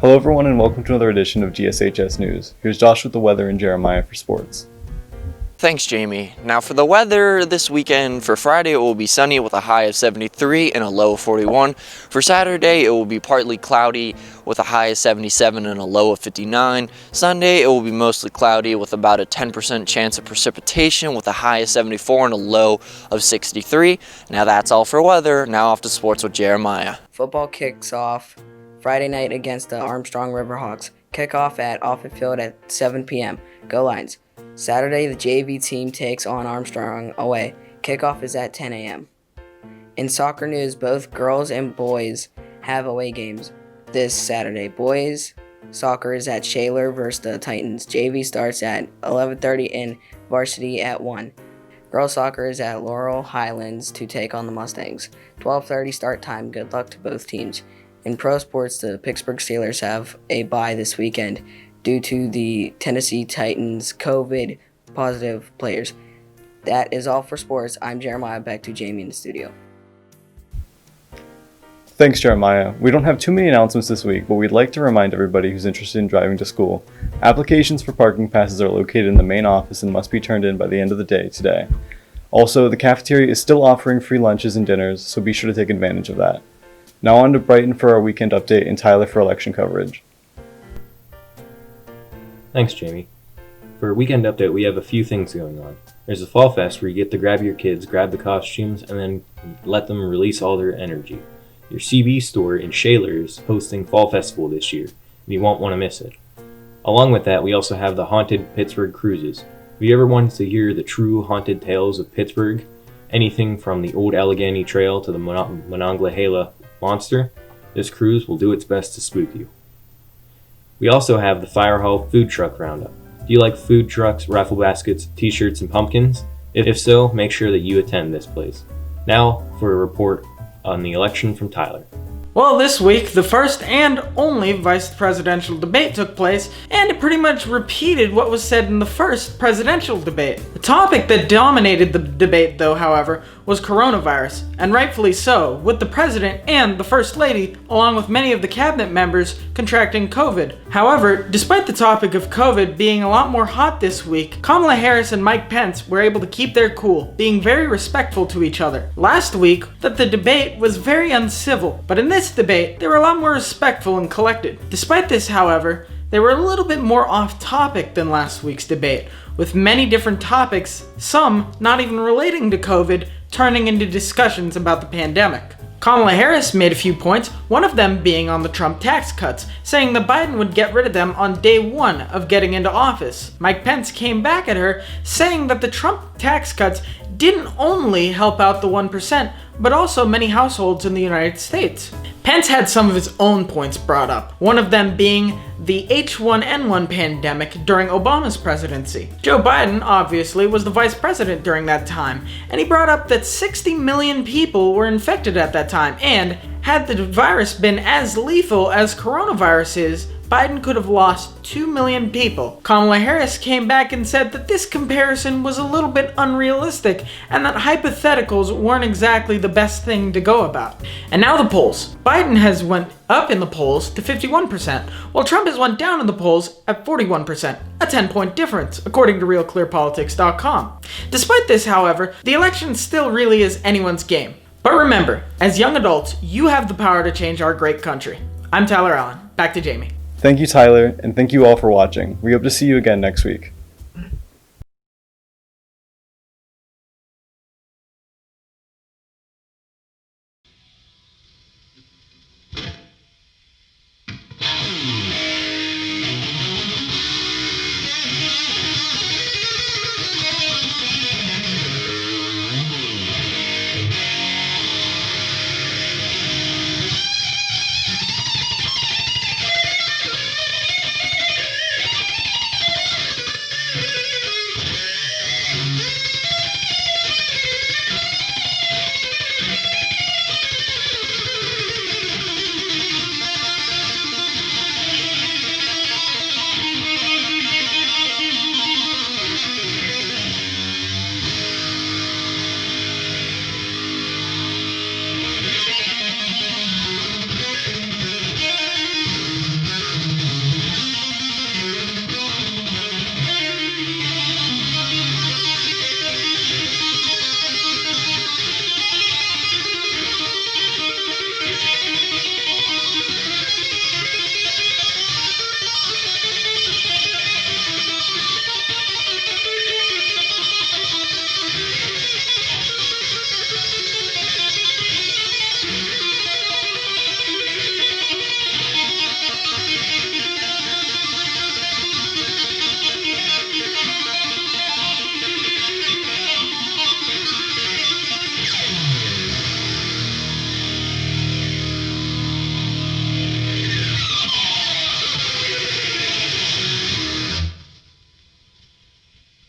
Hello everyone and welcome to another edition of GSHS News. Here's Josh with the weather and Jerimiah for sports. Thanks, Jayme. Now for the weather this weekend, for Friday it will be sunny with a high of 73 and a low of 41. For Saturday it will be partly cloudy with a high of 77 and a low of 59. Sunday it will be mostly cloudy with about a 10% chance of precipitation with a high of 74 and a low of 63. Now that's all for weather. Now off to sports with Jerimiah. Football kicks off Friday night against the Armstrong Riverhawks. Kickoff at Offutt Field at 7 p.m. Go Lions. Saturday, the JV team takes on Armstrong away. Kickoff is at 10 a.m. In soccer news, both girls and boys have away games this Saturday. Boys soccer is at Shaler versus the Titans. JV starts at 11:30 and varsity at 1. Girls soccer is at Laurel Highlands to take on the Mustangs. 12:30 start time. Good luck to both teams. In pro sports, the Pittsburgh Steelers have a bye this weekend due to the Tennessee Titans COVID positive players. That is all for sports. I'm Jeremiah, back to Jayme in the studio. Thanks, Jeremiah. We don't have too many announcements this week, but we'd like to remind everybody who's interested in driving to school. Applications for parking passes are located in the main office and must be turned in by the end of the day today. Also, the cafeteria is still offering free lunches and dinners, so be sure to take advantage of that. Now on to Brighton for our weekend update and Tyler for election coverage. Thanks, Jayme. For a weekend update, we have a few things going on. There's a Fall Fest where you get to grab your kids, grab the costumes, and then let them release all their energy. Your CB store in Shaler is hosting Fall Festival this year, and you won't want to miss it. Along with that, we also have the Haunted Pittsburgh Cruises. If you ever wanted to hear the true haunted tales of Pittsburgh, anything from the old Allegheny Trail to the Monongahela Monster, this cruise will do its best to spook you. We also have the Fire Hall Food Truck Roundup. Do you like food trucks, raffle baskets, t-shirts, and pumpkins? If so, make sure that you attend this place. Now for a report on the election from Tyler. Well, this week, the first and only vice presidential debate took place, and it pretty much repeated what was said in the first presidential debate. The topic that dominated the debate, though, however, was coronavirus, and rightfully so, with the president and the first lady, along with many of the cabinet members, contracting COVID. However, despite the topic of COVID being a lot more hot this week, Kamala Harris and Mike Pence were able to keep their cool, being very respectful to each other. Last week, that the debate was very uncivil, but in this debate, they were a lot more respectful and collected. Despite this, however, they were a little bit more off topic than last week's debate, with many different topics, some not even relating to COVID, turning into discussions about the pandemic. Kamala Harris made a few points, one of them being on the Trump tax cuts, saying that Biden would get rid of them on day one of getting into office. Mike Pence came back at her, saying that the Trump tax cuts didn't only help out the 1%, but also many households in the United States. Pence had some of his own points brought up, one of them being the H1N1 pandemic during Obama's presidency. Joe Biden, obviously, was the vice president during that time, and he brought up that 60 million people were infected at that time, and had the virus been as lethal as coronavirus is, Biden could have lost 2 million people. Kamala Harris came back and said that this comparison was a little bit unrealistic and that hypotheticals weren't exactly the best thing to go about. And now the polls. Biden has went up in the polls to 51%, while Trump has went down in the polls at 41%, a 10-point difference, according to RealClearPolitics.com. Despite this, however, the election still really is anyone's game. But remember, as young adults, you have the power to change our great country. I'm Tyler Allen. Back to Jayme. Thank you, Tyler, and thank you all for watching. We hope to see you again next week.